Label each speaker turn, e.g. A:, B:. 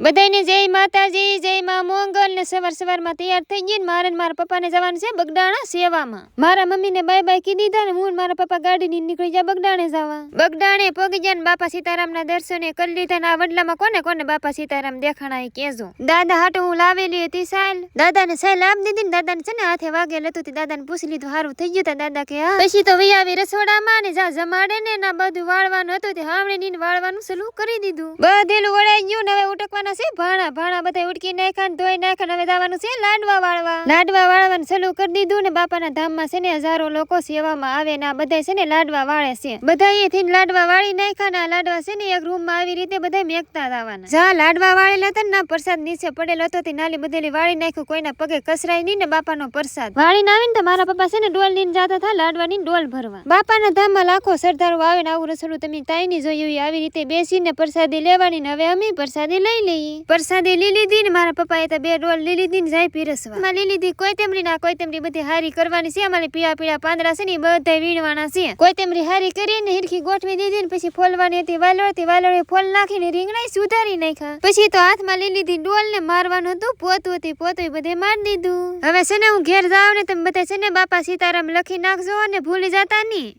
A: બધાને જય માતાજી, જય માં મોંગલ ને સવારમાં તૈયાર થઈ ગઈ ને મારે ને મારા પપ્પાને જવાનું છે બગડાણા સેવામાં. મારા મમ્મીને બાય બાય કી દીધા ને હું ને મારા પપ્પા ગાડીની નીકળી ગયા બગડાણે જવા. બગડાણે પગી ગયા ને બાપા સીતારામના દર્શને કરી લીધા ને આ વડલામાં કોને કોને બાપા સીતારામ દેખાણા એ કેજો. દાદા હાટુ હું લાવેલી હતી સાલ. દાદાને સાલ આપી દીધી ને દાદાને છે ને હાથે વાગેલ હતું તે દાદાને પૂછી લીધું હારું થઈ ગયું. દાદા કે હા. પછી તો વહી આવી રસોડામાં ને જા જમાડે ને ના બધું વાળવાનું હતું તે હામણે નીને વાળવાનું શરૂ કરી દીધું. બધેલું વળાઈ ગયું ને હવે ઉટકવાના છે ભાણા બધા ઉટકી નાખ્યા ને ધોઈ નાખ્યા. હવે જવાનું છે લાડવા વાળવાનું શરૂ કરી દીધું ને બાપાના ધામમાં છે ને હજારો લોકો સેવામાં આવે ને આ બધા છે ને લાડવા વાળે છે. બધા અહીંથી લાડવા વાળી નાખ્યા ને આ લાડવા છે ને એક રૂમમાં આવી રીતે બધા મેકતા જવાના. જા લાડવા વાળેલા હતા ને પ્રસાદ નીચે પડેલો હતો તે નાલી બધેલી વાળી નાખ્યું. કોઈના પગે કસરાય નહીં ને બાપાનો પ્રસાદ વાળીને આવીને તો મારા પપ્પા છે ને ડોલ લઈને જતા હતા લાડવાની ડોલ ભરવા. બાપાના ધામમાં લાખો સરદારો આવે ને આવું રસોડું તમે તાઈની જોયું આવી રીતે બેસીને પ્રસાદી લેવાની ને હવે અમે પ્રસાદી લઈ લઈએ. પ્રસાદી લઈ લીધી ને મારા પપ્પાએ તો 2 ડોલ લઈ લીધી ને જાય પીરસવા. માં લઈ લીધી કોઈતમરી બધી હારી કરવાની છે. અમારે પીળા પાંદડા છે ને બધા વીણવાના છે. કોઈતમરી હારી કરીને હિરખી ગોઠવી દીધી ને પછી ફોલવાની હતી વાલોળે ફોલ નાખીને રીંગણાઈ સુધારી નાખ્યા. પછી તો હાથમાં લઈ લીધી ડોલ ને મારવાનું હતું પોતું બધે મારી દીધું. હવે છે ને હું ઘેર જાવ ને તમે બધા છે ને બાપા સીતારામ લખી નાખજો અને ભૂલી જતા નહીં.